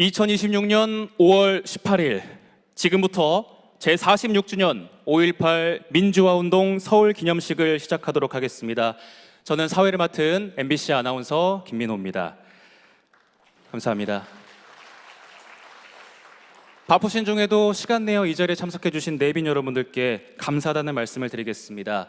2026년 5월 18일 지금부터 제46주년 5.18 민주화운동 서울기념식을 시작하도록 하겠습니다. 저는 사회를 맡은 MBC 아나운서 김민호입니다. 감사합니다. 바쁘신 중에도 시간 내어 이 자리에 참석해 주신 내빈 여러분들께 감사하다는 말씀을 드리겠습니다.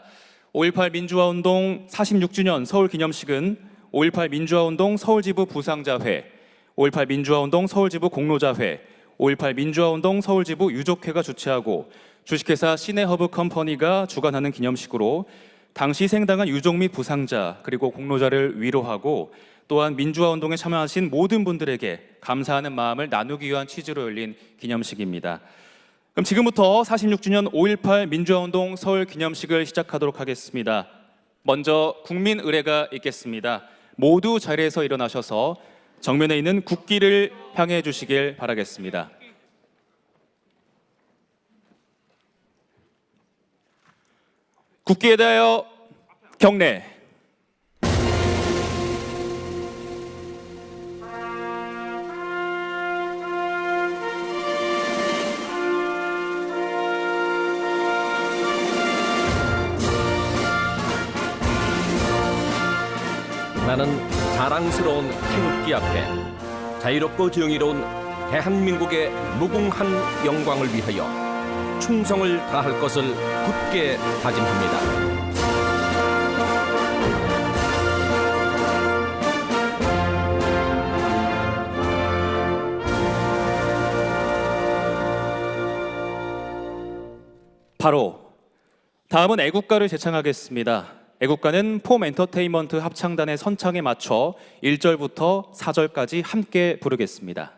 5.18 민주화운동 46주년 서울기념식은 5.18 민주화운동 서울지부 부상자회, 5.18 민주화운동 서울지부 공로자회, 5.18 민주화운동 서울지부 유족회가 주최하고 주식회사 시내허브컴퍼니가 주관하는 기념식으로 당시 희생당한 유족 및 부상자 그리고 공로자를 위로하고 또한 민주화운동에 참여하신 모든 분들에게 감사하는 마음을 나누기 위한 취지로 열린 기념식입니다. 그럼 지금부터 46주년 5.18 민주화운동 서울기념식을 시작하도록 하겠습니다. 먼저 국민의례가 있겠습니다. 모두 자리에서 일어나셔서 정면에 있는 국기를 향해 주시길 바라겠습니다. 국기에 대하여 경례. 나는 자랑스러운 태극기 앞에 자유롭고 정의로운 대한민국의 무궁한 영광을 위하여 충성을 다할 것을 굳게 다짐합니다. 바로 다음은 애국가를 제창하겠습니다. 애국가는 폼 엔터테인먼트 합창단의 선창에 맞춰 1절부터 4절까지 함께 부르겠습니다.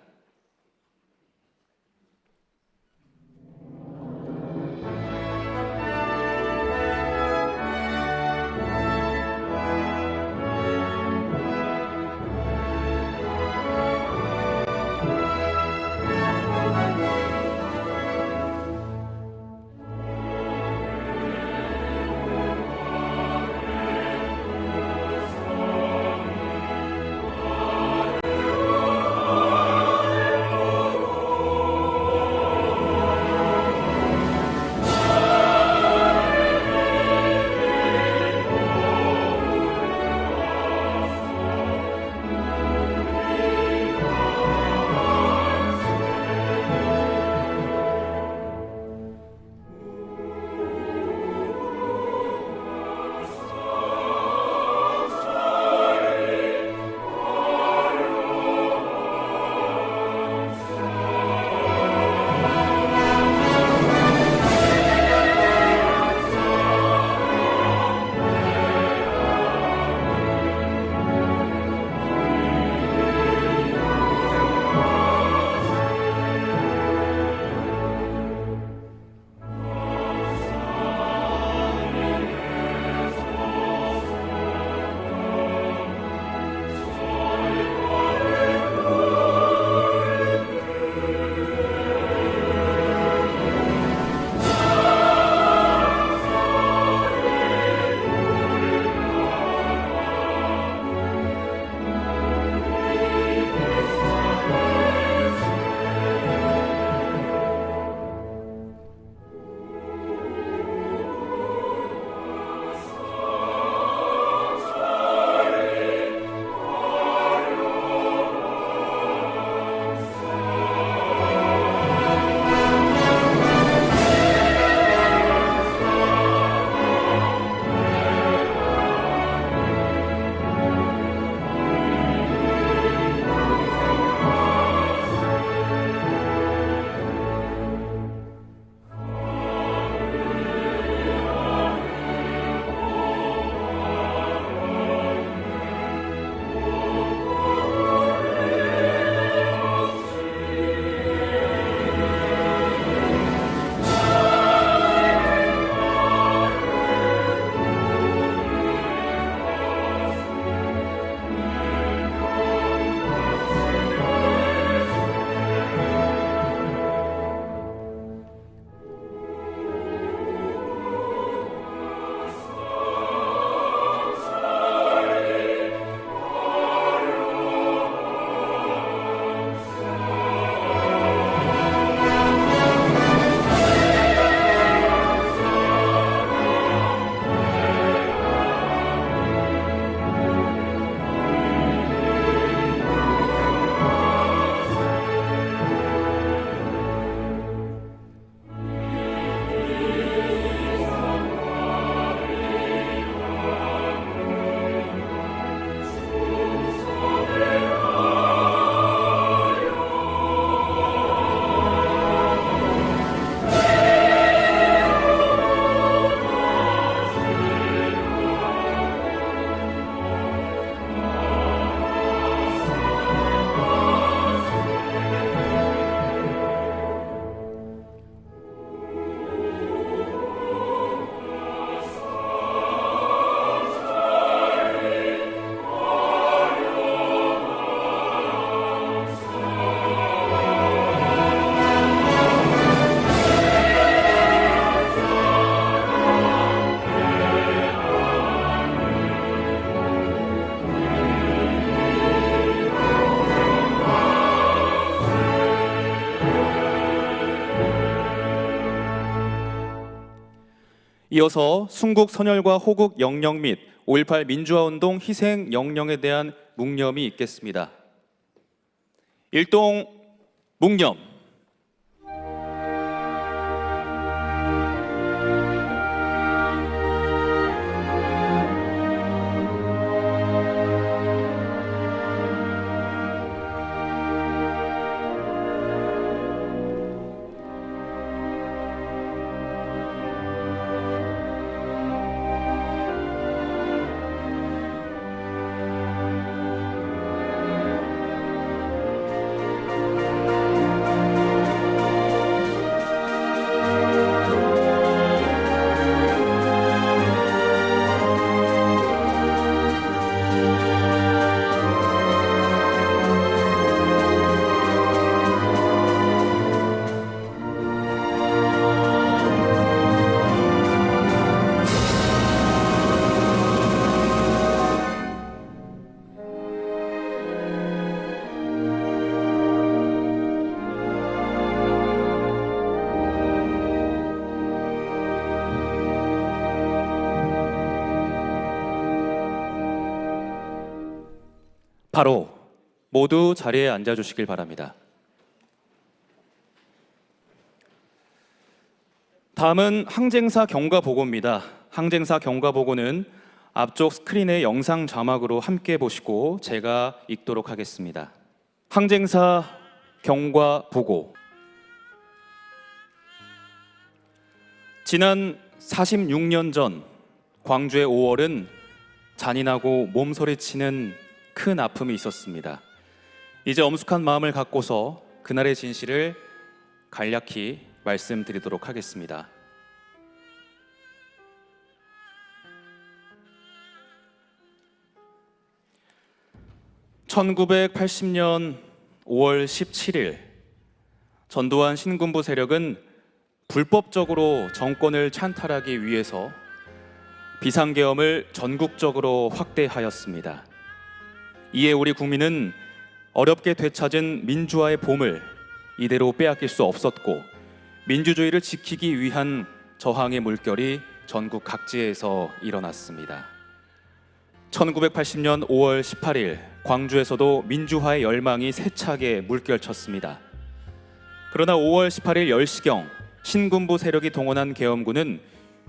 이어서 순국 선열과 호국 영령 및 5.18 민주화운동 희생 영령에 대한 묵념이 있겠습니다. 일동 묵념. 바로 모두 자리에 앉아주시길 바랍니다. 다음은 항쟁사 경과보고입니다. 항쟁사 경과보고는 앞쪽 스크린의 영상 자막으로 함께 보시고 제가 읽도록 하겠습니다. 항쟁사 경과보고. 지난 46년 전 광주의 5월은 잔인하고 몸서리치는 큰 아픔이 있었습니다. 이제 엄숙한 마음을 갖고서 그날의 진실을 간략히 말씀드리도록 하겠습니다. (1980년 5월 17일) 전두환 신군부 세력은 불법적으로 정권을 찬탈하기 위해서 비상계엄을 전국적으로 확대하였습니다. 이에 우리 국민은 어렵게 되찾은 민주화의 봄을 이대로 빼앗길 수 없었고, 민주주의를 지키기 위한 저항의 물결이 전국 각지에서 일어났습니다. 1980년 5월 18일 광주에서도 민주화의 열망이 세차게 물결쳤습니다. 그러나 5월 18일 10시경 신군부 세력이 동원한 계엄군은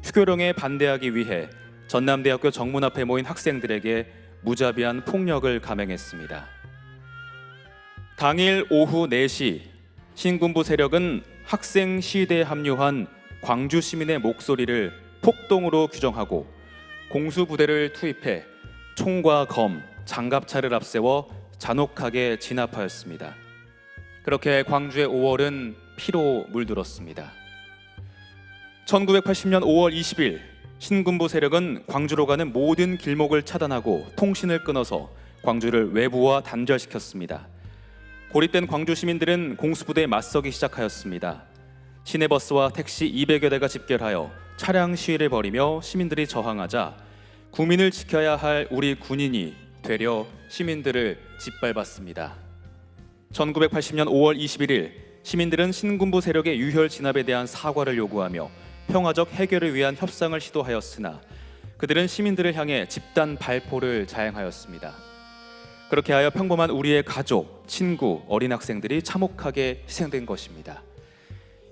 휴교령에 반대하기 위해 전남대학교 정문 앞에 모인 학생들에게 무자비한 폭력을 감행했습니다. 당일 오후 4시 신군부 세력은 학생 시위대에 합류한 광주 시민의 목소리를 폭동으로 규정하고 공수부대를 투입해 총과 검, 장갑차를 앞세워 잔혹하게 진압하였습니다. 그렇게 광주의 5월은 피로 물들었습니다. 1980년 5월 20일 신군부 세력은 광주로 가는 모든 길목을 차단하고 통신을 끊어서 광주를 외부와 단절시켰습니다. 고립된 광주 시민들은 공수부대에 맞서기 시작하였습니다. 시내버스와 택시 200여 대가 집결하여 차량 시위를 벌이며 시민들이 저항하자 국민을 지켜야 할 우리 군인이 되려 시민들을 짓밟았습니다. 1980년 5월 21일 시민들은 신군부 세력의 유혈 진압에 대한 사과를 요구하며 평화적 해결을 위한 협상을 시도하였으나 그들은 시민들을 향해 집단 발포를 자행하였습니다. 그렇게 하여 평범한 우리의 가족, 친구, 어린 학생들이 참혹하게 희생된 것입니다.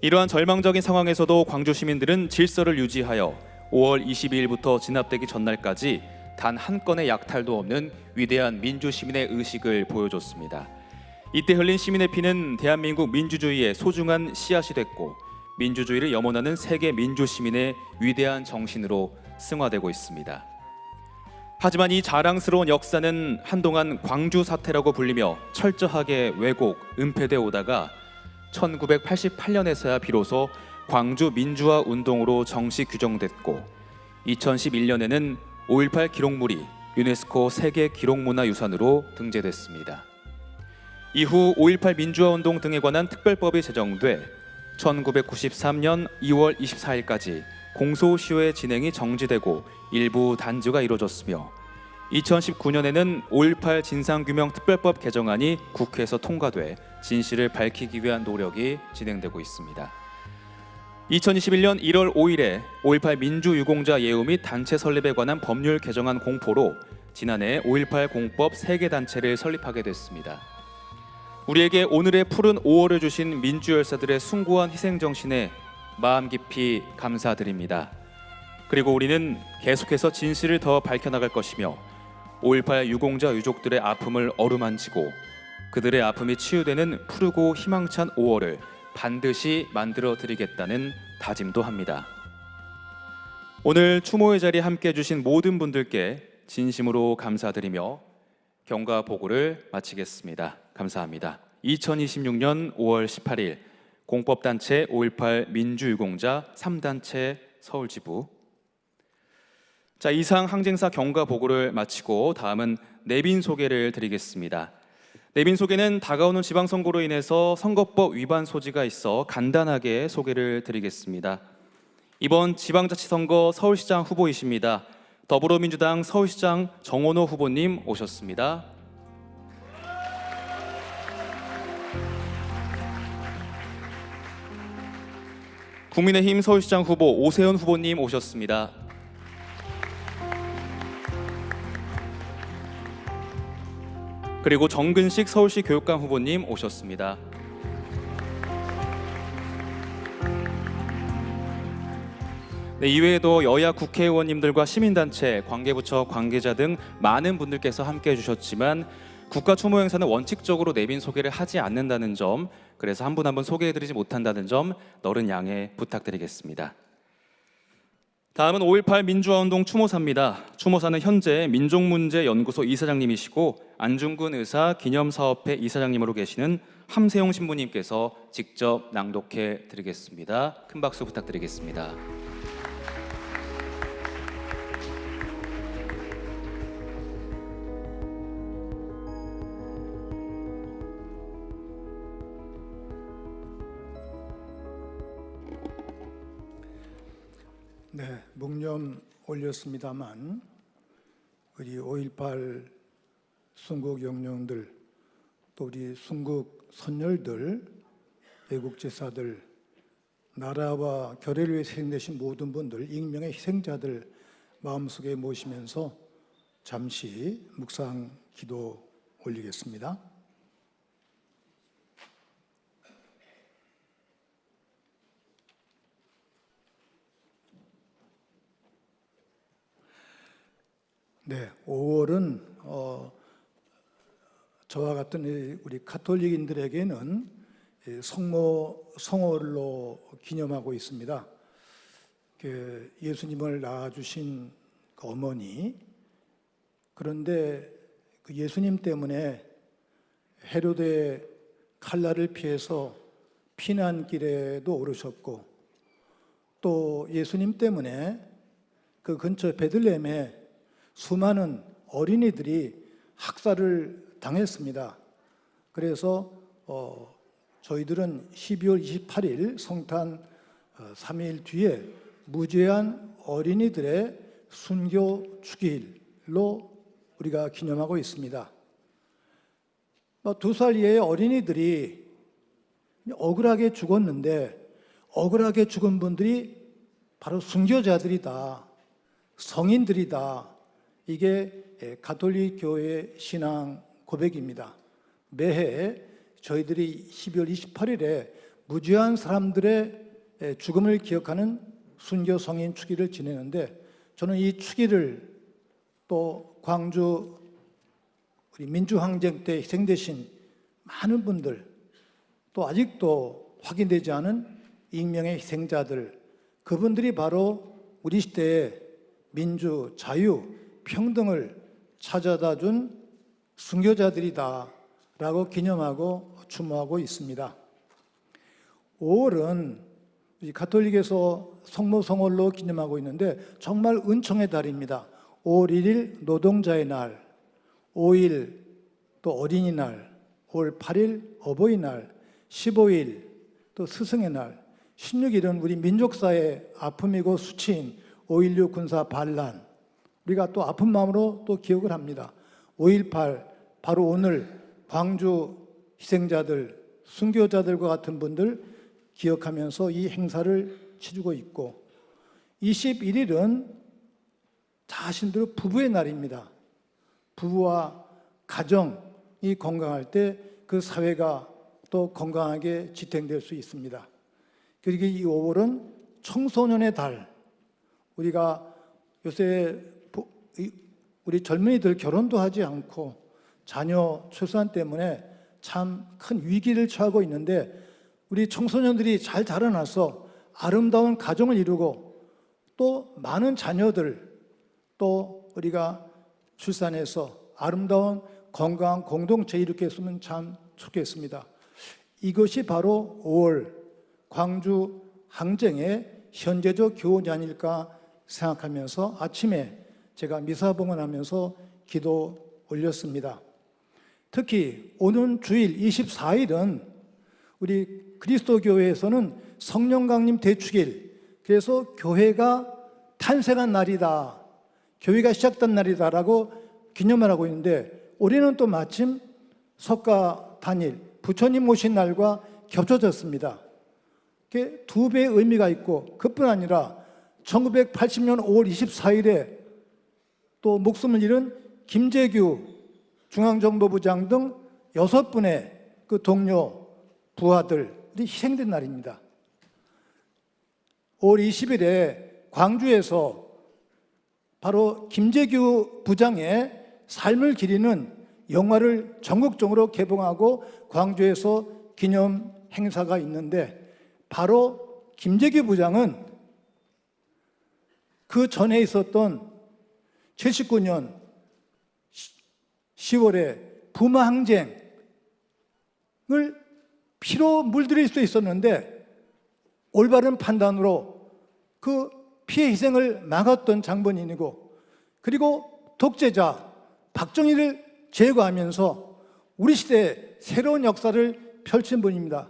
이러한 절망적인 상황에서도 광주 시민들은 질서를 유지하여 5월 22일부터 진압되기 전날까지 단 한 건의 약탈도 없는 위대한 민주시민의 의식을 보여줬습니다. 이때 흘린 시민의 피는 대한민국 민주주의의 소중한 씨앗이 됐고 민주주의를 염원하는 세계 민주시민의 위대한 정신으로 승화되고 있습니다. 하지만 이 자랑스러운 역사는 한동안 광주 사태라고 불리며 철저하게 왜곡, 은폐되어 오다가 1988년에서야 비로소 광주 민주화 운동으로 정식 규정됐고 2011년에는 5.18 기록물이 유네스코 세계 기록문화유산으로 등재됐습니다. 이후 5.18 민주화 운동 등에 관한 특별법이 제정돼 1993년 2월 24일까지 공소시효의 진행이 정지되고 일부 단주가 이루어졌으며 2019년에는 5.18 진상규명특별법 개정안이 국회에서 통과돼 진실을 밝히기 위한 노력이 진행되고 있습니다. 2021년 1월 5일에 5.18 민주유공자 예우 및 단체 설립에 관한 법률 개정안 공포로 지난해 5.18 공법 3개 단체를 설립하게 됐습니다. 우리에게 오늘의 푸른 5월을 주신 민주열사들의 숭고한 희생정신에 마음 깊이 감사드립니다. 그리고 우리는 계속해서 진실을 더 밝혀나갈 것이며 5.18 유공자 유족들의 아픔을 어루만지고 그들의 아픔이 치유되는 푸르고 희망찬 5월을 반드시 만들어 드리겠다는 다짐도 합니다. 오늘 추모의 자리에 함께 해주신 모든 분들께 진심으로 감사드리며 경과 보고를 마치겠습니다. 감사합니다. 2026년 5월 18일 공법단체 5.18 민주유공자 3단체 서울지부. 자, 이상 항쟁사 경과 보고를 마치고 다음은 내빈 소개를 드리겠습니다. 내빈 소개는 다가오는 지방선거로 인해서 선거법 위반 소지가 있어 간단하게 소개를 드리겠습니다. 이번 지방자치선거 서울시장 후보이십니다. 더불어민주당 서울시장 정원호 후보님 오셨습니다. 국민의힘 서울시장 후보 오세훈 후보님 오셨습니다. 그리고 정근식 서울시 교육감 후보님 오셨습니다. 네, 이외에도 여야 국회의원님들과 시민단체, 관계부처 관계자 등 많은 분들께서 함께해 주셨지만 국가 추모 행사는 원칙적으로 내빈 소개를 하지 않는다는 점, 그래서 한 분 한 분 소개해드리지 못한다는 점 너른 양해 부탁드리겠습니다. 다음은 5.18 민주화운동 추모사입니다. 추모사는 현재 민족문제연구소 이사장님이시고 안중근 의사 기념사업회 이사장님으로 계시는 함세용 신부님께서 직접 낭독해 드리겠습니다. 큰 박수 부탁드리겠습니다. 네, 묵념 올렸습니다만 우리 5.18 순국 영령들, 또 우리 순국 선열들, 애국제사들, 나라와 결의를 위해 희생되신 모든 분들, 익명의 희생자들 마음속에 모시면서 잠시 묵상 기도 올리겠습니다. 네, 5월은 저와 같은 우리 가톨릭인들에게는 성월로 기념하고 있습니다. 예수님을 낳아주신 그 어머니, 그런데 그 예수님 때문에 헤로데의 칼날을 피해서 피난길에도 오르셨고, 또 예수님 때문에 그 근처 베들레헴에 수많은 어린이들이 학살을 당했습니다. 그래서 저희들은 12월 28일 성탄 3일 뒤에 무죄한 어린이들의 순교 축일로 우리가 기념하고 있습니다. 2살 이하의 어린이들이 억울하게 죽었는데 억울하게 죽은 분들이 바로 순교자들이다, 성인들이다. 이게 가톨릭 교회의 신앙 고백입니다. 매해 저희들이 12월 28일에 무죄한 사람들의 죽음을 기억하는 순교 성인 축일을 지내는데, 저는 이 축일을 또 광주 우리 민주항쟁 때 희생되신 많은 분들, 또 아직도 확인되지 않은 익명의 희생자들, 그분들이 바로 우리 시대의 민주, 자유, 평등을 찾아다 준 순교자들이다 라고 기념하고 추모하고 있습니다. 5월은 가톨릭에서 성모성월로 기념하고 있는데 정말 은총의 달입니다. 5월 1일 노동자의 날, 5일 또 어린이날, 5월 8일 어버이날, 15일 또 스승의 날, 16일은 우리 민족사의 아픔이고 수치인 5.16 군사 반란, 우리가 또 아픈 마음으로 또 기억을 합니다. 5.18 바로 오늘 광주 희생자들, 순교자들과 같은 분들 기억하면서 이 행사를 치르고 있고 21일은 자신들 부부의 날입니다. 부부와 가정이 건강할 때 그 사회가 또 건강하게 지탱될 수 있습니다. 그리고 이 5월은 청소년의 달. 우리가 요새 우리 젊은이들 결혼도 하지 않고 자녀 출산 때문에 참 큰 위기를 처하고 있는데 우리 청소년들이 잘 자라나서 아름다운 가정을 이루고 또 많은 자녀들 또 우리가 출산해서 아름다운 건강한 공동체 일으켰으면 참 좋겠습니다. 이것이 바로 5월 광주 항쟁의 현재적 교훈이 아닐까 생각하면서 아침에 제가 미사 봉헌하면서 기도 올렸습니다. 특히 오는 주일 24일은 우리 그리스도 교회에서는 성령 강림 대축일, 그래서 교회가 탄생한 날이다, 교회가 시작된 날이다라고 기념을 하고 있는데 올해는 또 마침 석가 단일, 부처님 오신 날과 겹쳐졌습니다. 그게 두 배의 의미가 있고 그뿐 아니라 1980년 5월 24일에 또 목숨을 잃은 김재규 중앙정보부장 등 6분의 그 동료 부하들이 희생된 날입니다. 5월 20일에 광주에서 바로 김재규 부장의 삶을 기리는 영화를 전국적으로 개봉하고 광주에서 기념 행사가 있는데 바로 김재규 부장은 그 전에 있었던 79년 10월에 부마 항쟁을 피로 물들일 수 있었는데 올바른 판단으로 그 피해 희생을 막았던 장본인이고 그리고 독재자 박정희를 제거하면서 우리 시대의 새로운 역사를 펼친 분입니다.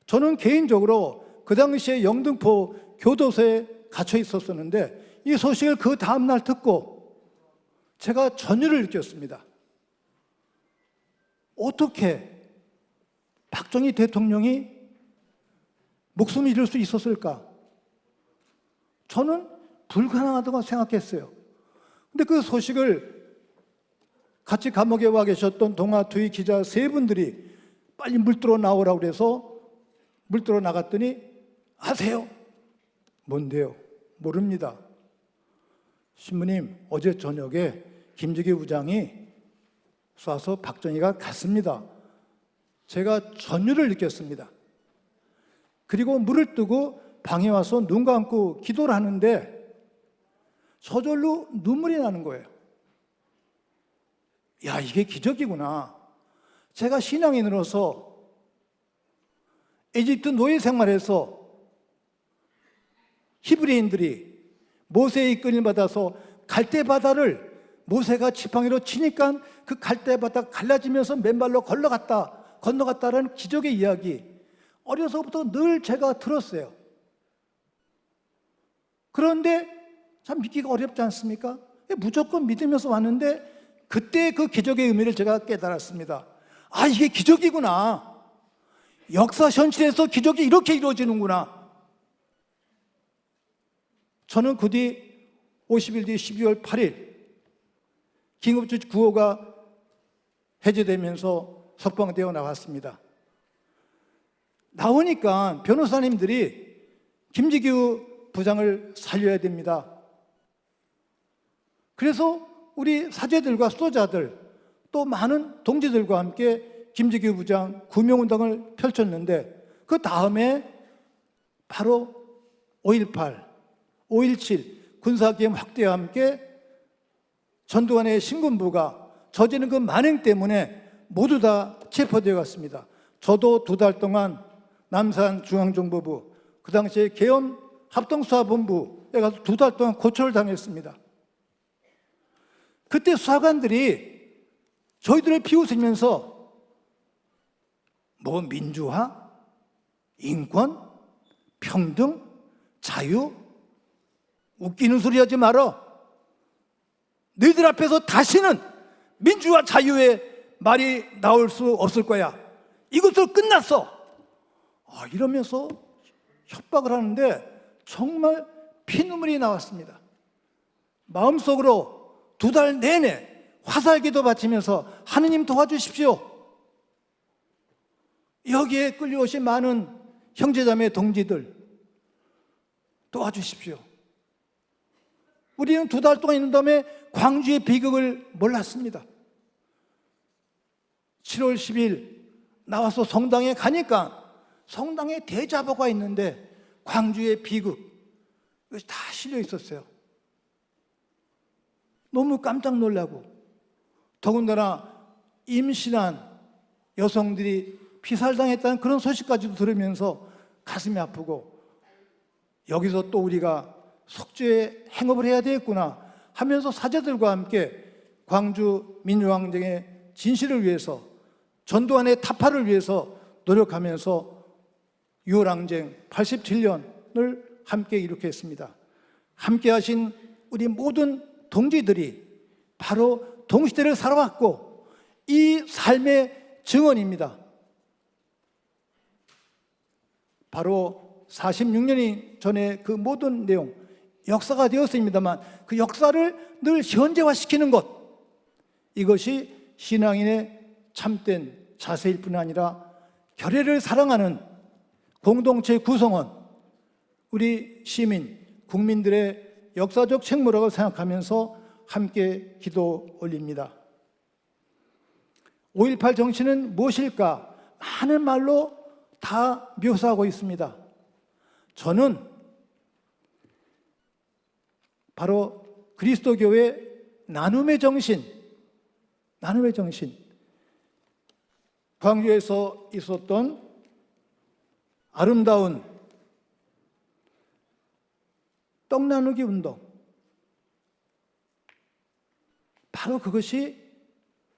저는 개인적으로 그 당시에 영등포 교도소에 갇혀 있었었는데 이 소식을 그 다음날 듣고 제가 전율을 느꼈습니다. 어떻게 박정희 대통령이 목숨을 잃을 수 있었을까? 저는 불가능하다고 생각했어요. 근데 그 소식을 같이 감옥에 와 계셨던 동아투이 기자 3분들이 빨리 물들어 나오라고 그래서 물들어 나갔더니 아세요? 뭔데요? 모릅니다. 신부님, 어제 저녁에 김재규 부장이 쏴서 박정희가 갔습니다. 제가 전율을 느꼈습니다. 그리고 물을 뜨고 방에 와서 눈 감고 기도를 하는데 저절로 눈물이 나는 거예요. 야, 이게 기적이구나. 제가 신앙인으로서 에집트 노예 생활에서 히브리인들이 모세의 이끌림 받아서 갈대 바다를 모세가 지팡이로 치니까 그 갈대 바다 갈라지면서 맨발로 건너갔다라는 기적의 이야기, 어려서부터 늘 제가 들었어요. 그런데 참 믿기가 어렵지 않습니까? 무조건 믿으면서 왔는데 그때 그 기적의 의미를 제가 깨달았습니다. 아, 이게 기적이구나. 역사 현실에서 기적이 이렇게 이루어지는구나. 저는 그 뒤 50일 뒤 12월 8일 긴급조치 9호가 해제되면서 석방되어 나왔습니다. 나오니까 변호사님들이 김재규 부장을 살려야 됩니다. 그래서 우리 사제들과 수도자들 또 많은 동지들과 함께 김재규 부장 구명운동을 펼쳤는데 그 다음에 바로 5.18, 5.17 군사기획 확대와 함께 전두환의 신군부가 저지른 그 만행 때문에 모두 다 체포되어 갔습니다. 저도 2달 동안 남산중앙정보부, 그 당시에 계엄 합동수사본부에 가서 2달 동안 고초를 당했습니다. 그때 수사관들이 저희들을 비웃으면서 뭐 민주화, 인권, 평등, 자유, 웃기는 소리 하지 말어. 너희들 앞에서 다시는 민주화 자유의 말이 나올 수 없을 거야. 이것으로 끝났어. 이러면서 협박을 하는데 정말 피눈물이 나왔습니다. 마음속으로 2달 내내 화살기도 바치면서 하느님 도와주십시오. 여기에 끌려오신 많은 형제자매 동지들 도와주십시오. 우리는 2달 동안 있는 다음에 광주의 비극을 몰랐습니다. 7월 10일 나와서 성당에 가니까 성당에 대자보가 있는데 광주의 비극 이것이 다 실려 있었어요. 너무 깜짝 놀라고, 더군다나 임신한 여성들이 피살당했다는 그런 소식까지도 들으면서 가슴이 아프고, 여기서 또 우리가 속죄의 행업을 해야 되겠구나 하면서 사제들과 함께 광주 민주항쟁의 진실을 위해서, 전두환의 타파를 위해서 노력하면서 6.25항쟁 87년을 함께 일으켰습니다. 함께 하신 우리 모든 동지들이 바로 동시대를 살아왔고 이 삶의 증언입니다. 바로 46년이 전에 그 모든 내용, 역사가 되었습니다만 그 역사를 늘 현재화시키는 것, 이것이 신앙인의 참된 자세일 뿐 아니라 결의를 사랑하는 공동체 구성원, 우리 시민, 국민들의 역사적 책무라고 생각하면서 함께 기도 올립니다. 5.18 정신은 무엇일까? 많은 말로 다 묘사하고 있습니다. 저는 바로 그리스도교의 나눔의 정신, 광주에서 있었던 아름다운 떡 나누기 운동, 바로 그것이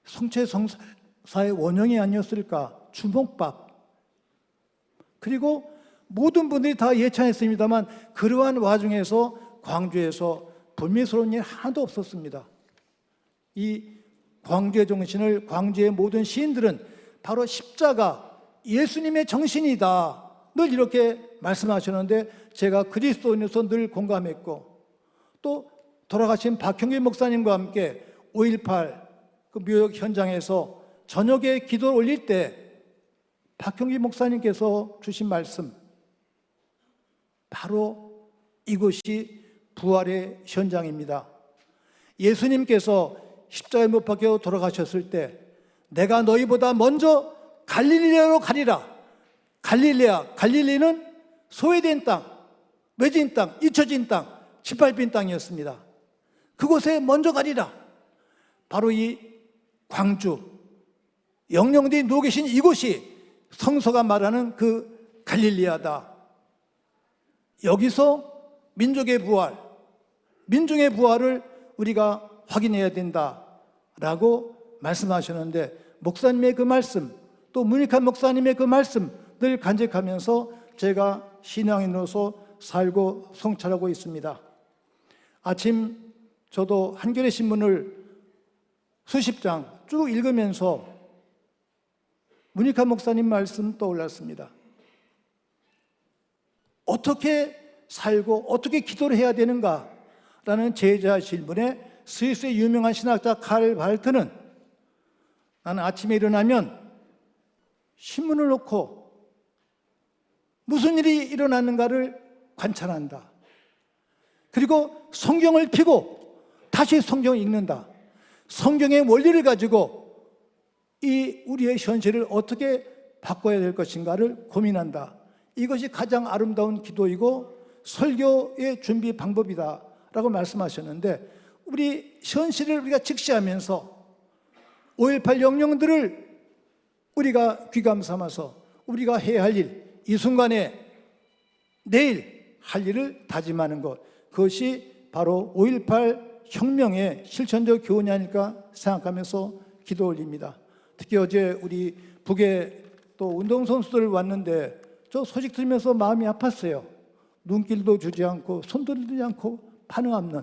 성체성사의 원형이 아니었을까. 주먹밥. 그리고 모든 분들이 다 예찬했습니다만 그러한 와중에서 광주에서 불미스러운 일 하나도 없었습니다. 이 광주의 정신을 광주의 모든 시인들은 바로 십자가, 예수님의 정신이다, 늘 이렇게 말씀하셨는데 제가 그리스도인으로서 늘 공감했고, 또 돌아가신 박형규 목사님과 함께 5.18 그 묘역 현장에서 저녁에 기도를 올릴 때 박형규 목사님께서 주신 말씀, 바로 이것이 부활의 현장입니다. 예수님께서 십자가에 못 박혀 돌아가셨을 때 내가 너희보다 먼저 갈릴리로 가리라. 갈릴리는 소외된 땅, 외진 땅, 잊혀진 땅, 짓밟힌 땅이었습니다. 그곳에 먼저 가리라. 바로 이 광주, 영령들이 누워 계신 이곳이 성서가 말하는 그 갈릴리아다. 여기서 민족의 부활, 민중의 부활을 우리가 확인해야 된다라고 말씀하셨는데, 목사님의 그 말씀, 또 문익환 목사님의 그 말씀 늘 간직하면서 제가 신앙인으로서 살고 성찰하고 있습니다. 아침 저도 한겨레 신문을 수십 장 쭉 읽으면서 문익환 목사님 말씀 떠올랐습니다. 어떻게 살고 어떻게 기도를 해야 되는가라는 제자 질문에 스위스의 유명한 신학자 칼 발트는, 나는 아침에 일어나면 신문을 놓고 무슨 일이 일어나는가를 관찰한다. 그리고 성경을 펴고 다시 성경을 읽는다. 성경의 원리를 가지고 이 우리의 현실을 어떻게 바꿔야 될 것인가를 고민한다. 이것이 가장 아름다운 기도이고 설교의 준비 방법이다 라고 말씀하셨는데, 우리 현실을 우리가 직시하면서 5.18 영령들을 우리가 귀감 삼아서 우리가 해야 할 일, 이 순간에 내일 할 일을 다짐하는 것, 그것이 바로 5.18 혁명의 실천적 교훈이 아닐까 생각하면서 기도 올립니다. 특히 어제 우리 북에 또 운동선수들 왔는데 저 소식 들으면서 마음이 아팠어요. 눈길도 주지 않고 손도 들지 않고 반응 없는.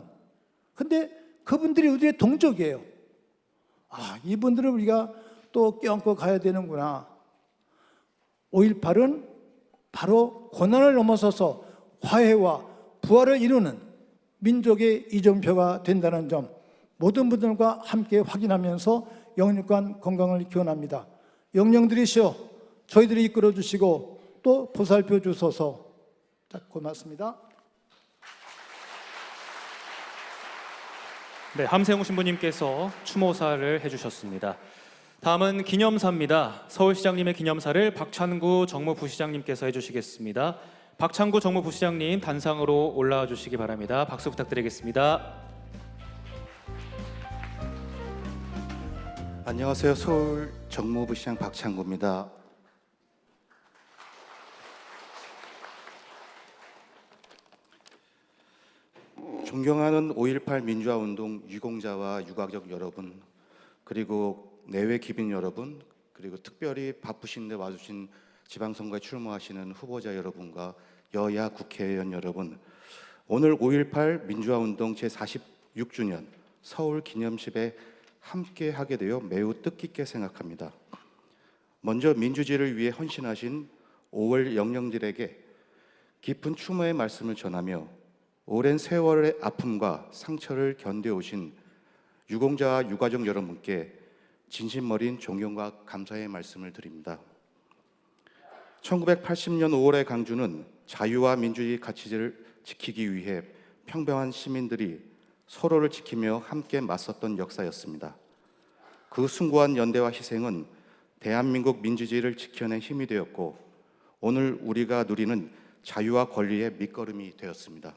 근데 그분들이 우리의 동족이에요. 이분들을 우리가 또 껴안고 가야 되는구나. 5.18은 바로 고난을 넘어서서 화해와 부활을 이루는 민족의 이정표가 된다는 점 모든 분들과 함께 확인하면서 영육간 건강을 기원합니다. 영령들이시여 저희들이 이끌어 주시고 또 보살펴 주소서. 고맙습니다. 네, 함세웅 신부님께서 추모사를 해주셨습니다. 다음은 기념사입니다. 서울시장님의 기념사를 박찬구 정무부시장님께서 해주시겠습니다. 박찬구 정무부시장님 단상으로 올라와 주시기 바랍니다. 박수 부탁드리겠습니다. 안녕하세요. 서울 정무부시장 박찬구입니다. 존경하는 5.18 민주화운동 유공자와 유가족 여러분, 그리고 내외 기빈 여러분, 그리고 특별히 바쁘신데 와주신 지방선거에 출마하시는 후보자 여러분과 여야 국회의원 여러분, 오늘 5.18 민주화운동 제46주년 서울 기념식에 함께 하게 되어 매우 뜻깊게 생각합니다. 먼저 민주주의를 위해 헌신하신 5월 영령들에게 깊은 추모의 말씀을 전하며 오랜 세월의 아픔과 상처를 견뎌오신 유공자와 유가족 여러분께 진심 어린 존경과 감사의 말씀을 드립니다. 1980년 5월의 강주는 자유와 민주주의 가치를 지키기 위해 평범한 시민들이 서로를 지키며 함께 맞섰던 역사였습니다. 그 숭고한 연대와 희생은 대한민국 민주주의를 지켜낸 힘이 되었고 오늘 우리가 누리는 자유와 권리의 밑거름이 되었습니다.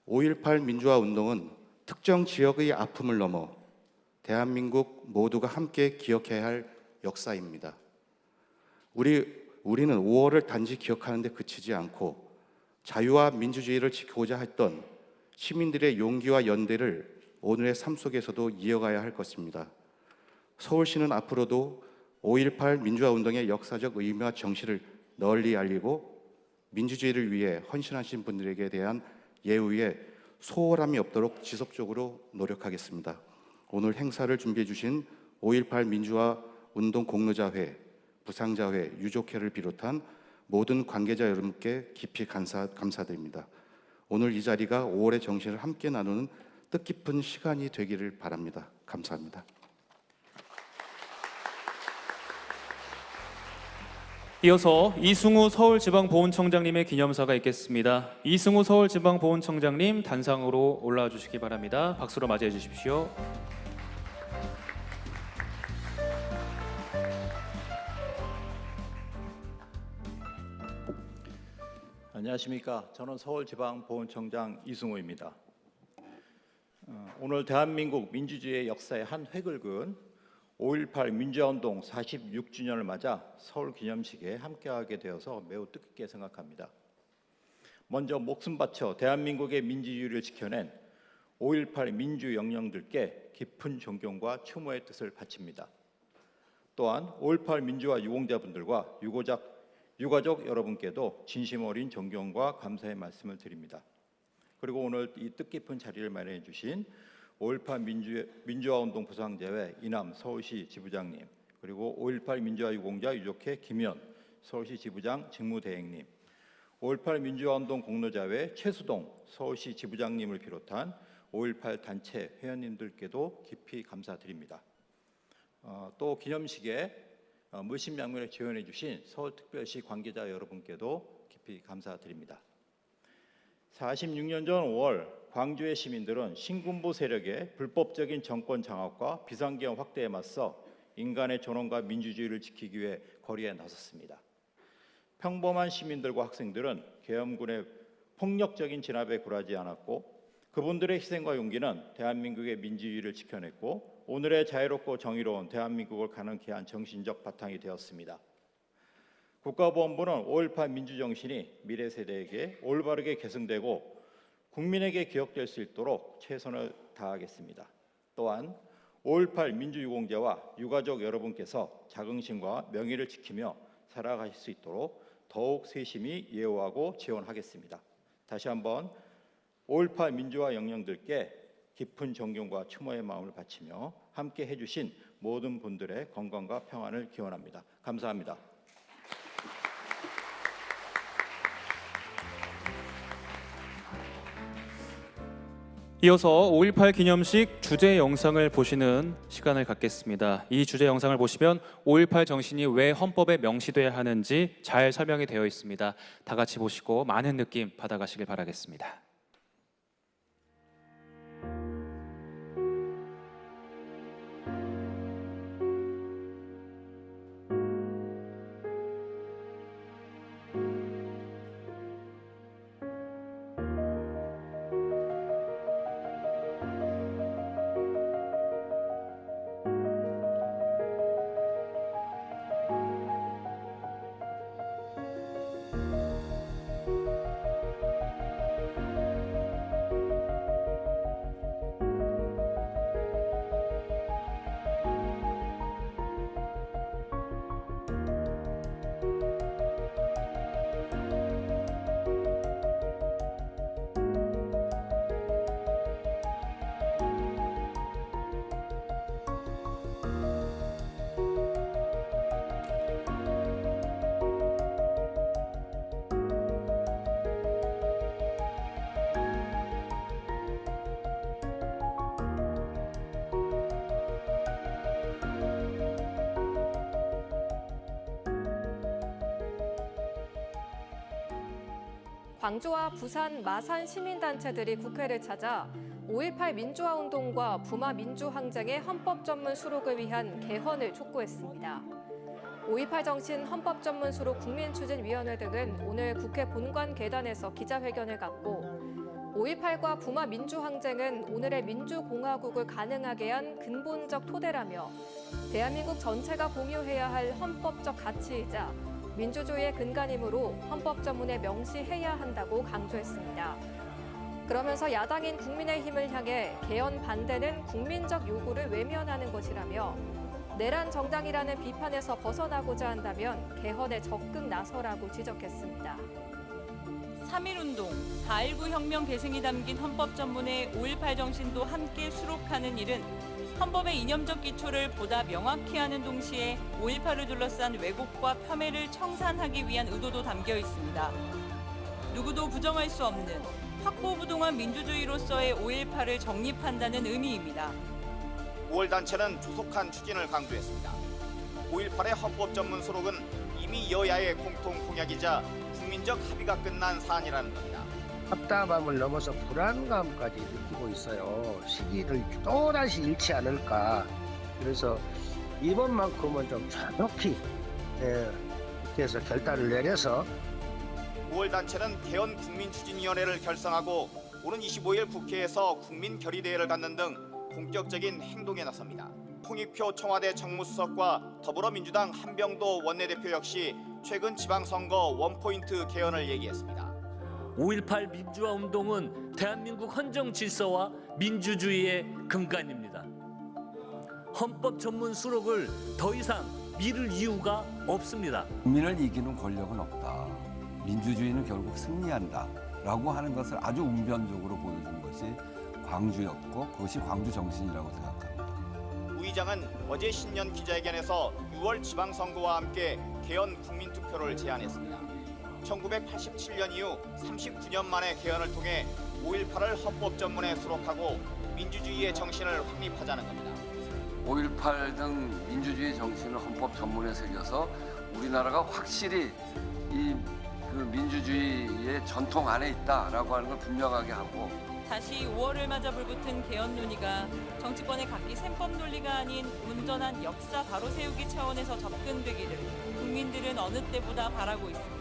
5.18 민주화 운동은 특정 지역의 아픔을 넘어 대한민국 모두가 함께 기억해야 할 역사입니다. 우리는 5월을 단지 기억하는 데 그치지 않고 자유와 민주주의를 지키고자 했던 시민들의 용기와 연대를 오늘의 삶 속에서도 이어가야 할 것입니다. 서울시는 앞으로도 5.18 민주화 운동의 역사적 의미와 정신을 널리 알리고 민주주의를 위해 헌신하신 분들에게 대한 예우에 소홀함이 없도록 지속적으로 노력하겠습니다. 오늘 행사를 준비해 주신 5.18 민주화 운동 공로자회, 부상자회, 유족회를 비롯한 모든 관계자 여러분께 깊이 감사드립니다. 오늘 이 자리가 5월의 정신을 함께 나누는 뜻깊은 시간이 되기를 바랍니다. 감사합니다. 이어서 이승우 서울지방보훈청장님의 기념사가 있겠습니다. 이승우 서울지방보훈청장님 단상으로 올라와 주시기 바랍니다. 박수로 맞이해 주십시오. 안녕하십니까. 저는 서울지방보훈청장 이승우입니다. 오늘 대한민국 민주주의의 역사의 한 획을 그은 5.18 민주화운동 46주년을 맞아 서울 기념식에 함께하게 되어서 매우 뜻깊게 생각합니다. 먼저 목숨 바쳐 대한민국의 민주주의를 지켜낸 5.18 민주영령들께 깊은 존경과 추모의 뜻을 바칩니다. 또한 5.18 민주화 유공자분들과 유가족 여러분께도 진심 어린 존경과 감사의 말씀을 드립니다. 그리고 오늘 이 뜻깊은 자리를 마련해 주신 5.18 민주화운동 부상자회 이남 서울시 지부장님, 그리고 5.18 민주화 유공자 유족회 김현 서울시 지부장 직무대행님, 5.18 민주화운동 공로자회 최수동 서울시 지부장님을 비롯한 5.18 단체 회원님들께도 깊이 감사드립니다. 또 기념식에 물심양면에 지원해 주신 서울특별시 관계자 여러분께도 깊이 감사드립니다. 46년 전 5월 광주의 시민들은 신군부 세력의 불법적인 정권 장악과 비상계엄 확대에 맞서 인간의 존엄과 민주주의를 지키기 위해 거리에 나섰습니다. 평범한 시민들과 학생들은 계엄군의 폭력적인 진압에 굴하지 않았고 그분들의 희생과 용기는 대한민국의 민주주의를 지켜냈고 오늘의 자유롭고 정의로운 대한민국을 가능케 한 정신적 바탕이 되었습니다. 국가보안부는 5.18 민주정신이 미래 세대에게 올바르게 계승되고 국민에게 기억될 수 있도록 최선을 다하겠습니다. 또한 5.18 민주유공자와 유가족 여러분께서 자긍심과 명예를 지키며 살아가실 수 있도록 더욱 세심히 예우하고 지원하겠습니다. 다시 한번 5.18 민주화 영령들께 깊은 존경과 추모의 마음을 바치며 함께 해주신 모든 분들의 건강과 평안을 기원합니다. 감사합니다. 이어서 5.18 기념식 주제 영상을 보시는 시간을 갖겠습니다. 이 주제 영상을 보시면 5.18 정신이 왜 헌법에 명시돼야 하는지 잘 설명이 되어 있습니다. 다 같이 보시고 많은 느낌 받아가시길 바라겠습니다. 광주와 부산, 마산 시민단체들이 국회를 찾아 5.18 민주화운동과 부마 민주항쟁의 헌법 전문 수록을 위한 개헌을 촉구했습니다. 5.18 정신 헌법 전문 수록 국민추진위원회 등은 오늘 국회 본관 계단에서 기자회견을 갖고 5.18과 부마 민주항쟁은 오늘의 민주공화국을 가능하게 한 근본적 토대라며 대한민국 전체가 공유해야 할 헌법적 가치이자 민주주의의 근간이므로 헌법 전문에 명시해야 한다고 강조했습니다. 그러면서 야당인 국민의힘을 향해 개헌 반대는 국민적 요구를 외면하는 것이라며 내란 정당이라는 비판에서 벗어나고자 한다면 개헌에 적극 나서라고 지적했습니다. 3.1운동, 4.19 혁명 계승이 담긴 헌법 전문에 5.18 정신도 함께 수록하는 일은 헌법의 이념적 기초를 보다 명확히 하는 동시에 5.18을 둘러싼 왜곡과 폄훼를 청산하기 위한 의도도 담겨 있습니다. 누구도 부정할 수 없는 확고부동한 민주주의로서의 5.18을 정립한다는 의미입니다. 5월 단체는 조속한 추진을 강조했습니다. 5.18의 헌법 전문 수록은 이미 여야의 공통 공약이자 국민적 합의가 끝난 사안이라는 겁니다. 답답함을 넘어서 불안감까지 느끼고 있어요. 시기를 또다시 잃지 않을까. 그래서 이번만큼은 좀 잔혹히 국회에서 결단을 내려서 5월 단체는 개헌 국민추진위원회를 결성하고 오는 25일 국회에서 국민결의대회를 갖는 등 본격적인 행동에 나섭니다. 홍익표 청와대 정무수석과 더불어민주당 한병도 원내대표 역시 최근 지방선거 원포인트 개헌을 얘기했습니다. 5.18 민주화 운동은 대한민국 헌정 질서와 민주주의의 근간입니다. 헌법 전문 수록을 더 이상 미룰 이유가 없습니다. 국민을 이기는 권력은 없다. 민주주의는 결국 승리한다. 라고 하는 것을 아주 웅변적으로 보여준 것이 광주였고 그것이 광주 정신이라고 생각합니다. 우 의장은 어제 신년 기자회견에서 6월 지방선거와 함께 개헌 국민투표를 제안했습니다. 1987년 이후 39년 만에 개헌을 통해 5.18을 헌법 전문에 수록하고 민주주의의 정신을 확립하자는 겁니다. 5.18 등 민주주의 정신을 헌법 전문에 새겨서 우리나라가 확실히 그 민주주의의 전통 안에 있다라고 하는 걸 분명하게 하고 다시 5월을 맞아 불붙은 개헌 논의가 정치권의 각기 셈법 논리가 아닌 온전한 역사 바로 세우기 차원에서 접근되기를 국민들은 어느 때보다 바라고 있습니다.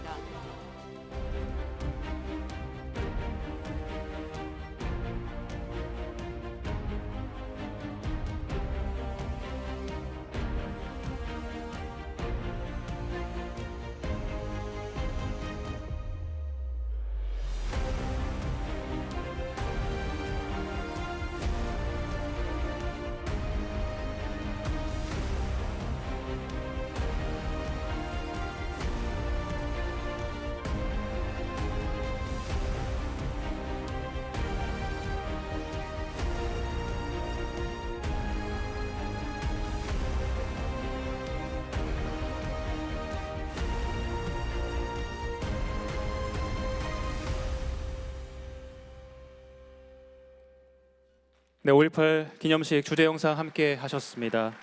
네, 5.18 기념식 주제 영상 함께 하셨습니다.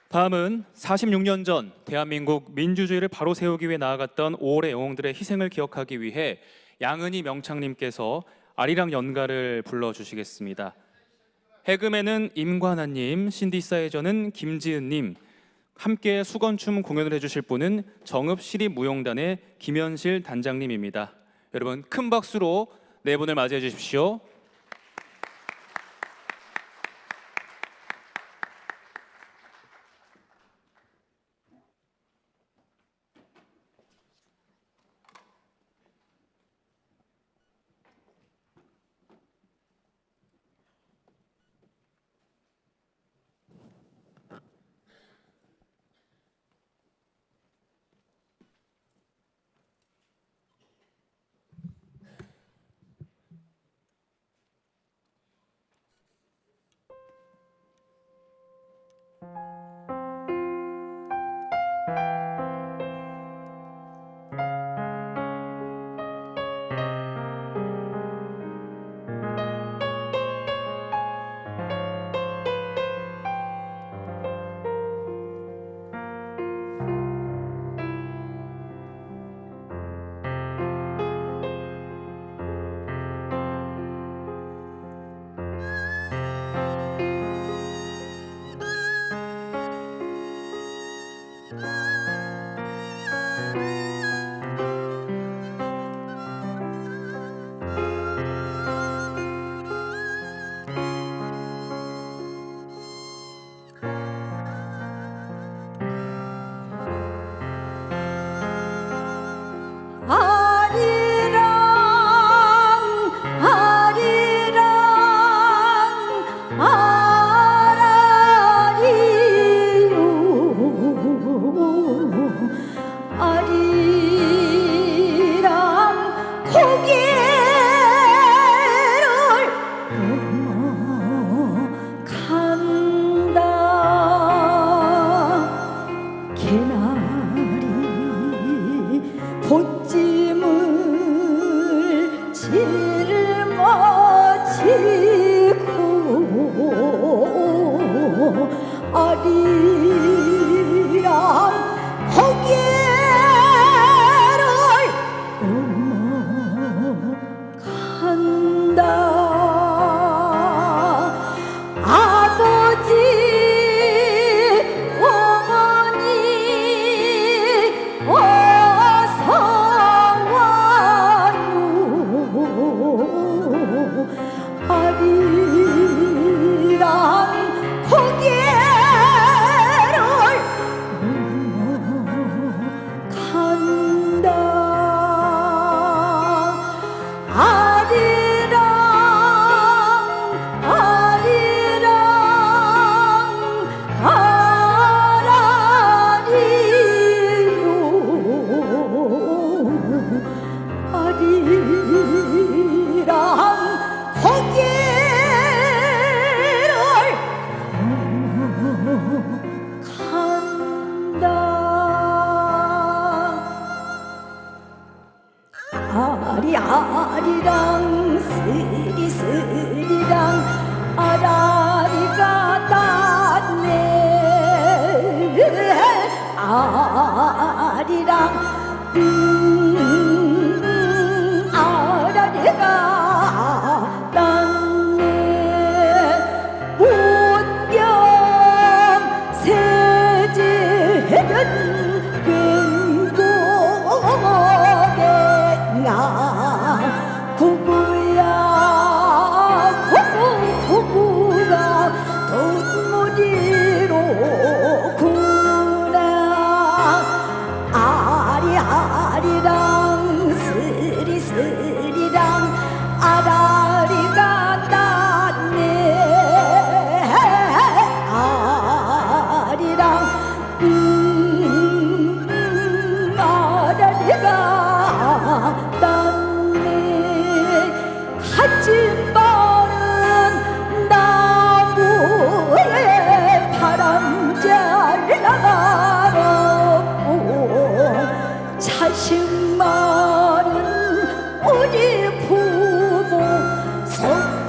다음은 46년 전 대한민국 민주주의를 바로 세우기 위해 나아갔던 5월의 영웅들의 희생을 기억하기 위해 양은희 명창님께서 아리랑 연가를 불러주시겠습니다. 해금에는 임관아님, 신디사이저는 김지은님, 함께 수건춤 공연을 해주실 분은 정읍시립무용단의 김현실 단장님입니다. 여러분 큰 박수로 네 분을 맞이해 주십시오. 아리아리랑 스리스리랑 아라리가 닿네 아리랑 아라리가 닿네 문경 세제는 구구야 구구가 돋무리로 구나 아리아리랑 스리스리랑 아라리가 닿네 아리랑 아라리가 갇힌 바른 나무에 바람 잘 나가라고 자식 많은 우리 부모 속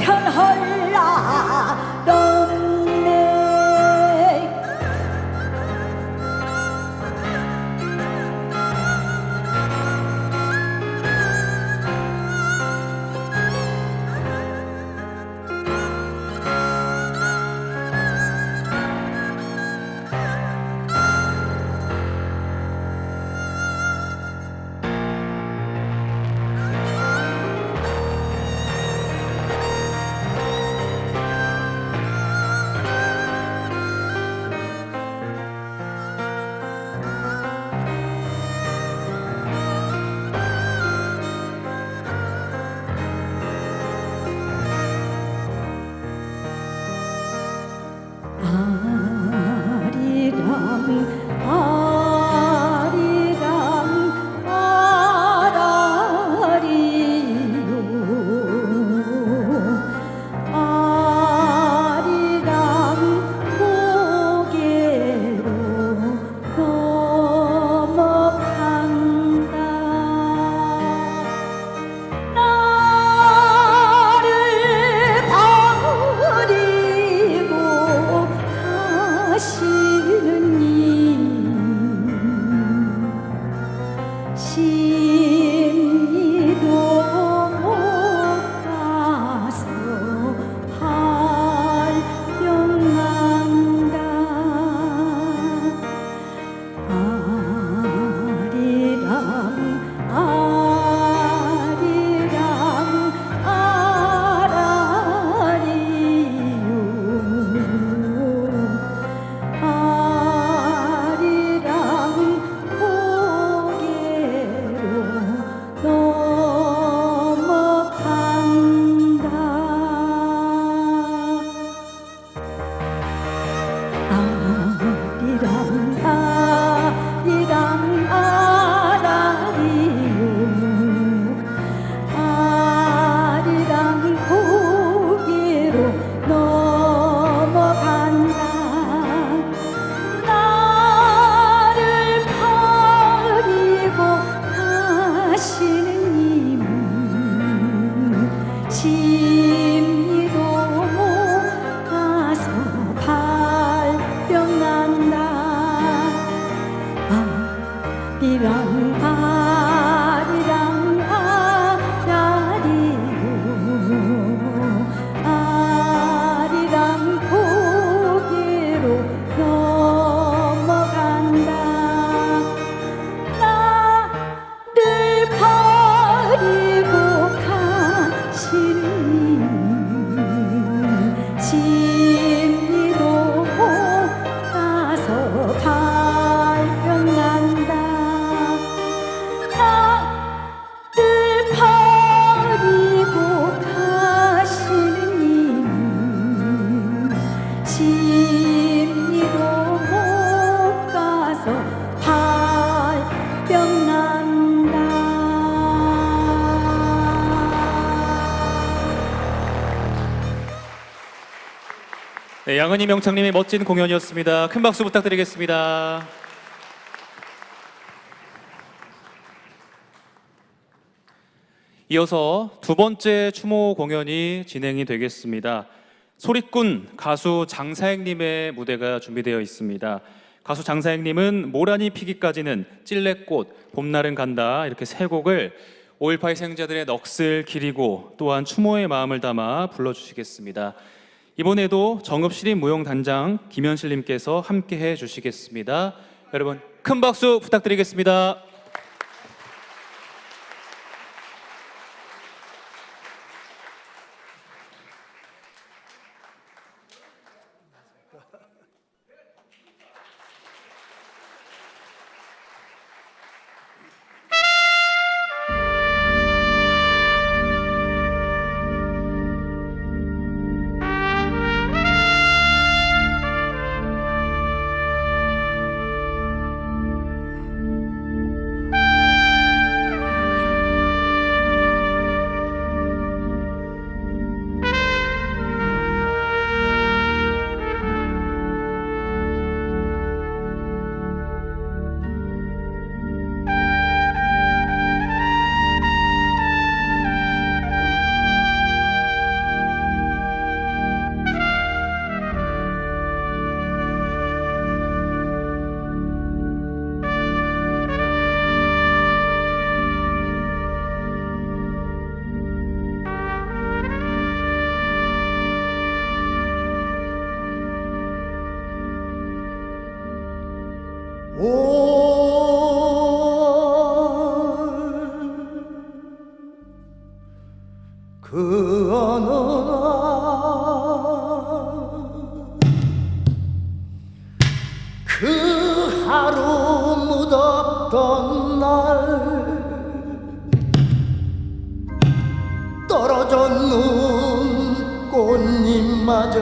심리도 못 가서 발병난다. 아리랑 아리랑 아라리요. 아리랑 고개로 넘어간다. 아리랑 아리랑 아라리요. 아리랑 고개로 넘어간다. 나를 버리고 가시는 님은 심리도 못 가서 발병난다. 아리랑 아리랑 아라리요. 아리랑 고개로 넘어간다. 나를 버리고 가시는 심리도 못 가서 발병난다. 나를 버리고 가시는 심리도 못 가서 발병난다. 네, 양은희 명창님의 멋진 공연이었습니다. 큰 박수 부탁드리겠습니다. 이어서 두 번째 추모 공연이 진행이 되겠습니다. 소리꾼 가수 장사행님의 무대가 준비되어 있습니다. 가수 장사행님은 모란이 피기까지는, 찔레꽃, 봄날은 간다, 이렇게 세 곡을 5.18 희생자들의 넋을 기리고 또한 추모의 마음을 담아 불러주시겠습니다. 이번에도 정읍시립무용단장 김현실님께서 함께해 주시겠습니다. 여러분 큰 박수 부탁드리겠습니다. 그 어느 그 하루 무덥던 날 떨어져 눈 꽃잎마저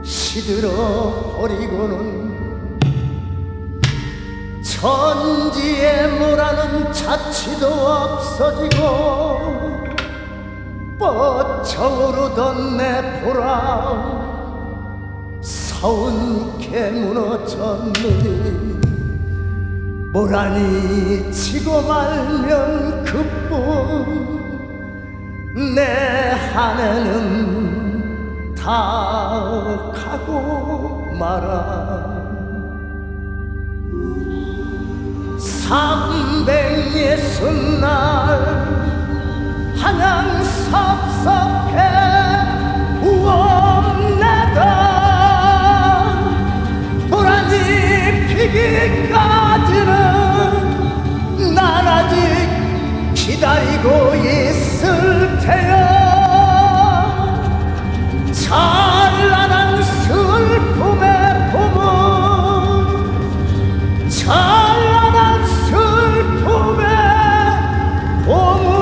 시들어 버리고는 천지에 뭐라는 자취도 없어지고 뻗쳐오르던 내 보람 서운케 무너졌느니 모란이 치고 말면 그뿐 내 한 해는 다 가고 말아 360날 한양 섭섭해 우엄나다 도란지 피기까지는 난 아직 기다리고 있을 테야. 찬란한 슬픔의 봄은 찬란한 슬픔의 봄은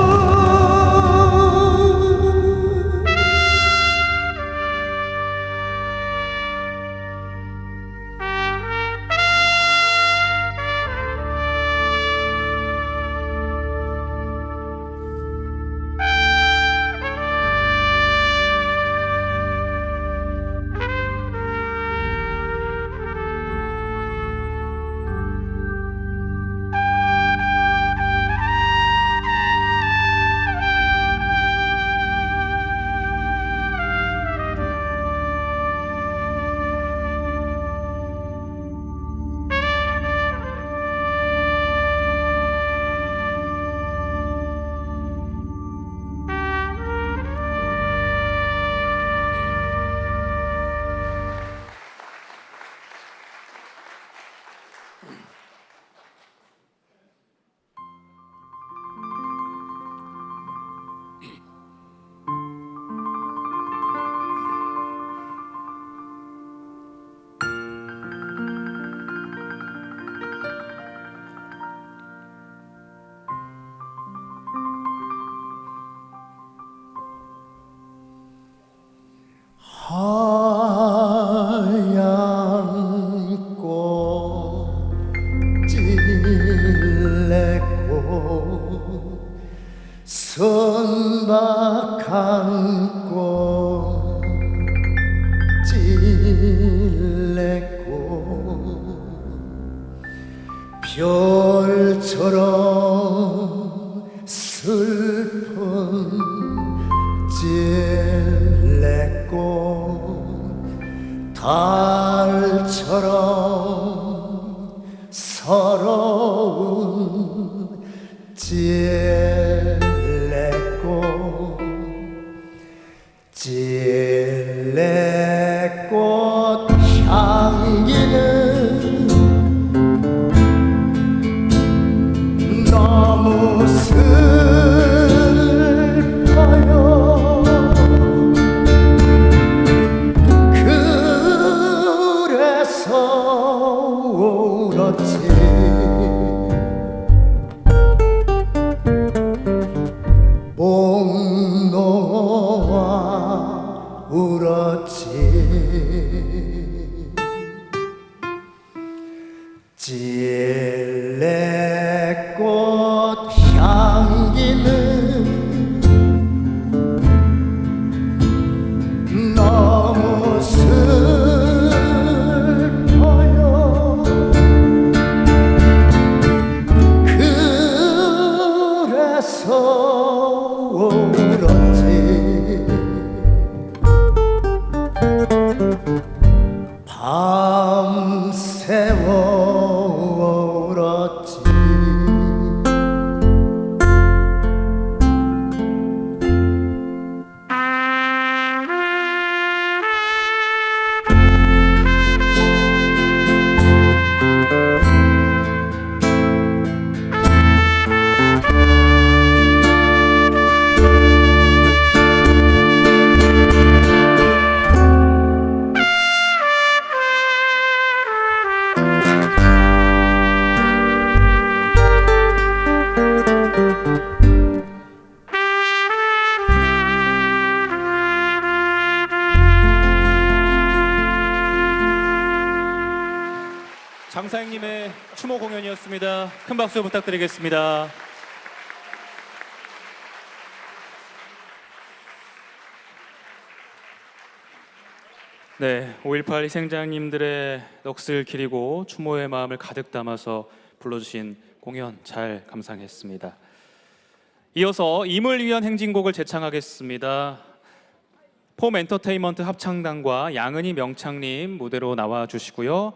하얀 꽃 찔레꽃 선박한 꽃 찔레꽃 별처럼 슬픈 찔레꽃 달처럼 서러운 찔레꽃 찔레꽃 향기는 너무 슬퍼요. 그래서 울었지. 목놓아 울었지. 찔레꽃 향기는 너무 슬퍼요. 그래서 울었지. 밤새워 울었지. 장사행님의 추모 공연이었습니다. 큰 박수 부탁드리겠습니다. 네, 5.18 희생자님들의 넋을 기리고 추모의 마음을 가득 담아서 불러주신 공연 잘 감상했습니다. 이어서 임을 위한 행진곡을 제창하겠습니다. 폼 엔터테인먼트 합창단과 양은희 명창님 무대로 나와 주시고요.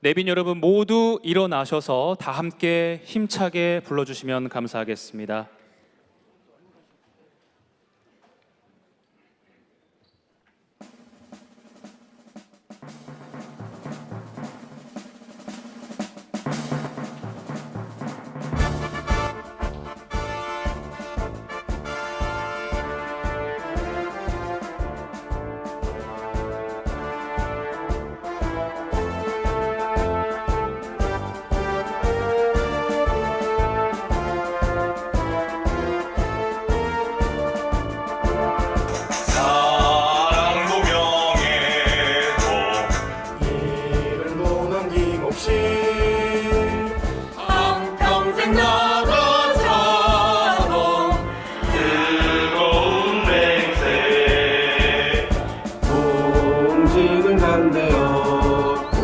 내빈 여러분 모두 일어나셔서 다 함께 힘차게 불러주시면 감사하겠습니다. 한평생 나가자도 뜨거운 맹세 공직은 한데 없고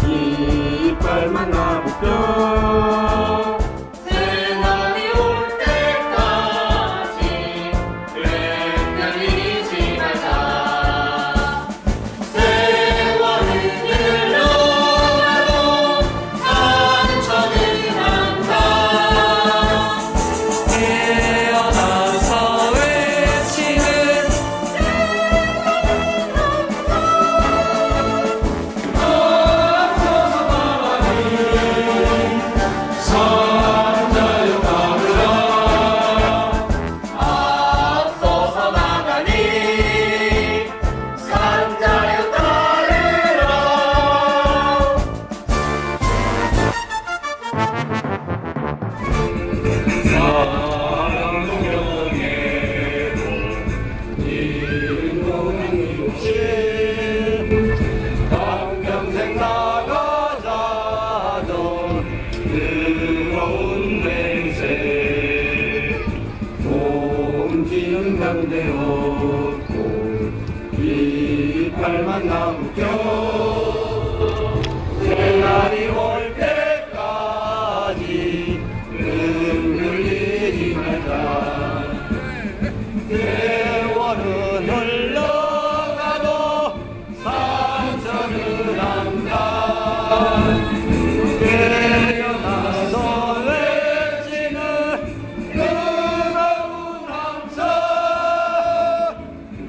이빨만 나부뼈 새날이 올 때까지 끈ner리지 말자 세월은 흘러가고 상처는 한다 깨어나서 외치는 산자여 따르라 앞서서 나가니 산자여 따르라 한평생 나가자던 뜨거운 맹세 몸띠는 한데 없고 이빨만 나부껴 새날이 올 때까지 흔들리지 말자 세월은 흘러가도 상처는 한다 깨어나서 외치는 뜨거운 함성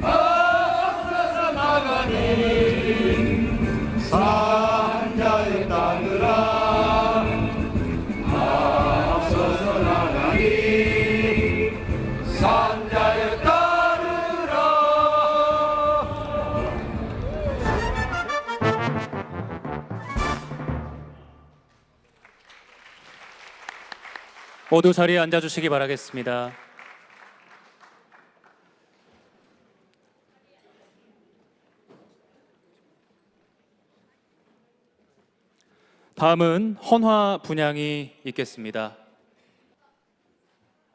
앞서서 나가니 산자에 따르라 앞서서 나가니 산자에 따르라 모두 자리에 앉아주시기 바라겠습니다. 다음은 헌화 분향이 있겠습니다.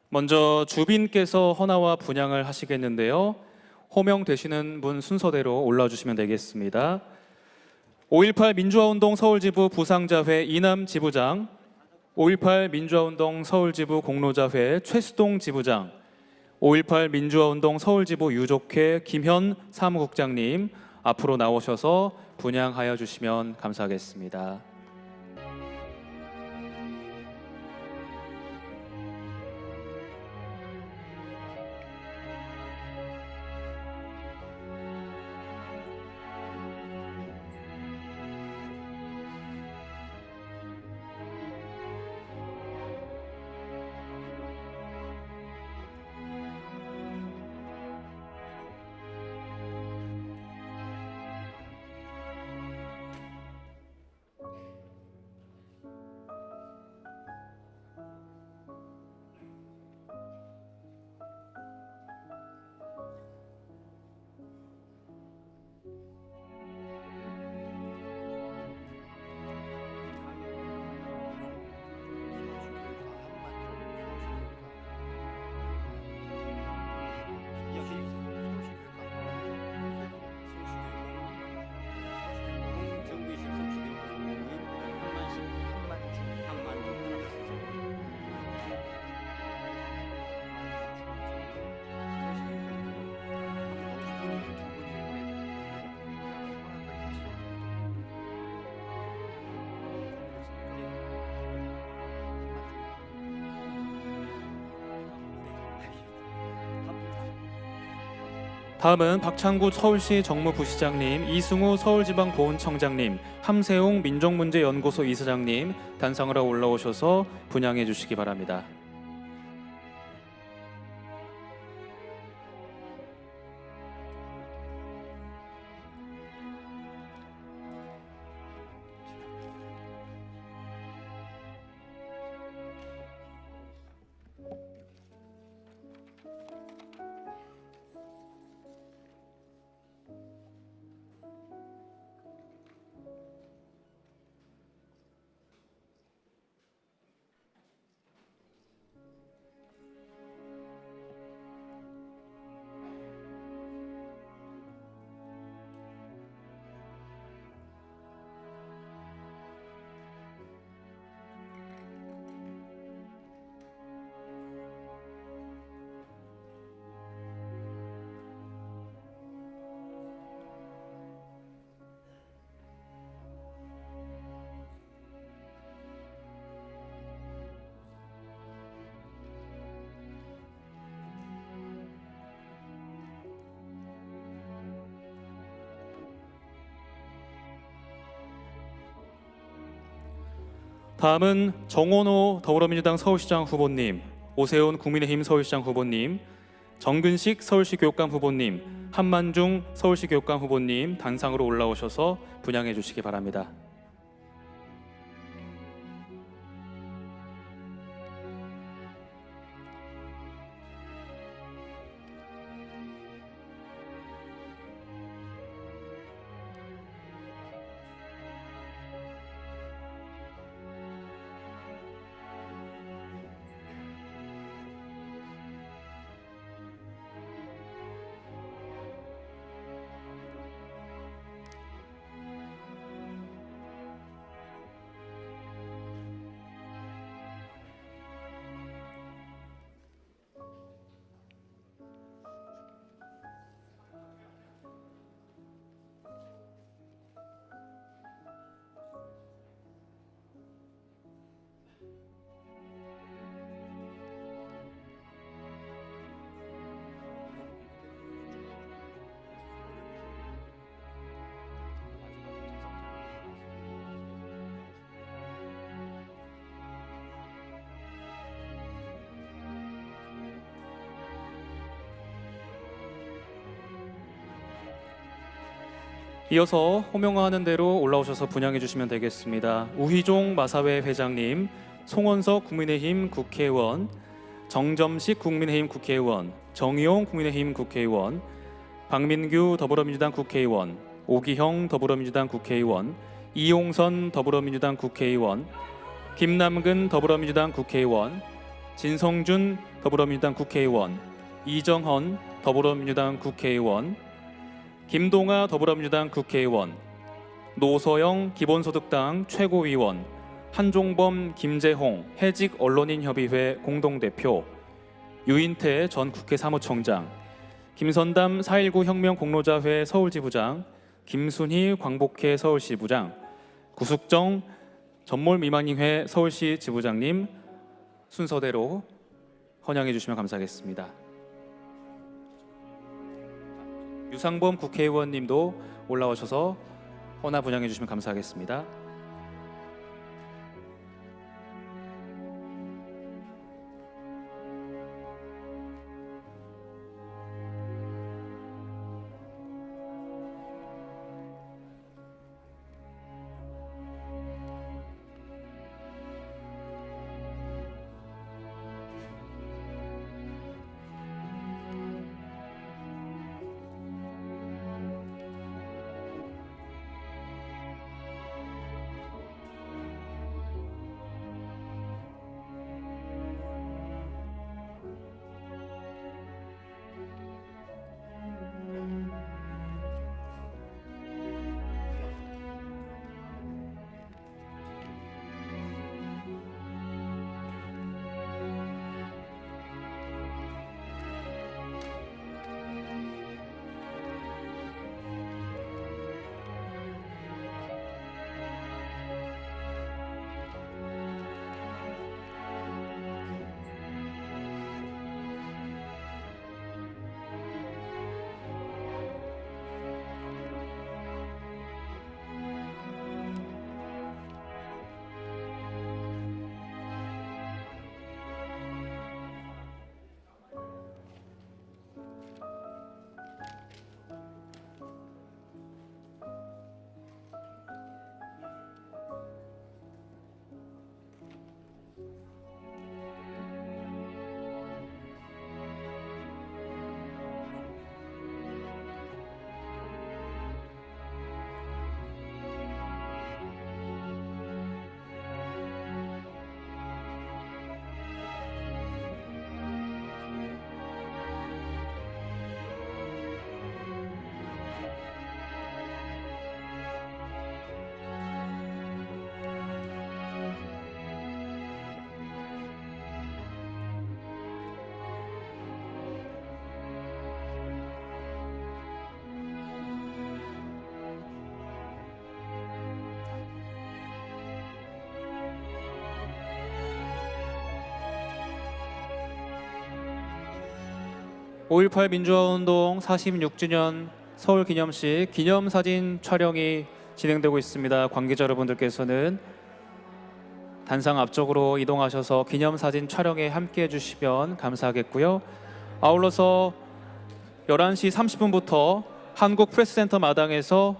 먼저 주빈께서 헌화와 분향을 하시겠는데요. 호명되시는 분 순서대로 올라주시면 되겠습니다. 5.18 민주화운동 서울지부 부상자회 이남 지부장, 5.18 민주화운동 서울지부 공로자회 최수동 지부장, 5.18 민주화운동 서울지부 유족회 김현 사무국장님 앞으로 나오셔서 분향하여 주시면 감사하겠습니다. 다음은 박창구 서울시 정무부시장님, 이승우 서울지방보훈청장님, 함세웅 민족문제연구소 이사장님 단상으로 올라오셔서 분양해 주시기 바랍니다. 다음은 정원호 더불어민주당 서울시장 후보님, 오세훈 국민의힘 서울시장 후보님, 정근식 서울시 교육감 후보님, 한만중 서울시 교육감 후보님 단상으로 올라오셔서 분양해 주시기 바랍니다. 이어서 호명하는 대로 올라오셔서 분양해 주시면 되겠습니다. 우희종 마사회 회장님, 송원석 국민의힘 국회의원, 정점식 국민의힘 국회의원, 정의용 국민의힘 국회의원, 박민규 더불어민주당 국회의원, 오기형 더불어민주당 국회의원, 이용선 더불어민주당 국회의원, 김남근 더불어민주당 국회의원, 진성준 더불어민주당 국회의원, 이정헌 더불어민주당 국회의원, 김동아 더불어민주당 국회의원, 노서영 기본소득당 최고위원, 한종범 김재홍 해직 언론인협의회 공동대표, 유인태 전 국회 사무총장, 김선담 4.19 혁명 공로자회 서울지부장, 김순희 광복회 서울시부장, 구숙정 전몰미망회 서울시 지부장님 순서대로 헌양해 주시면 감사하겠습니다. 유상범 국회의원님도 올라오셔서 헌화 분양해 주시면 감사하겠습니다. 5.18 민주화운동 46주년 서울기념식 기념사진 촬영이 진행되고 있습니다. 관계자 여러분들께서는 단상 앞쪽으로 이동하셔서 기념사진 촬영에 함께해 주시면 감사하겠고요. 아울러서 11시 30분부터 한국프레스센터 마당에서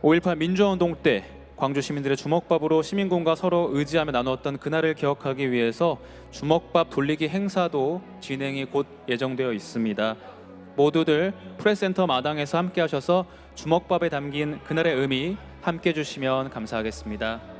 5.18 민주화운동 때 광주 시민들의 주먹밥으로 시민군과 서로 의지하며 나누었던 그날을 기억하기 위해서 주먹밥 돌리기 행사도 진행이 곧 예정되어 있습니다. 모두들 프레스센터 마당에서 함께 하셔서 주먹밥에 담긴 그날의 의미 함께 해주시면 감사하겠습니다.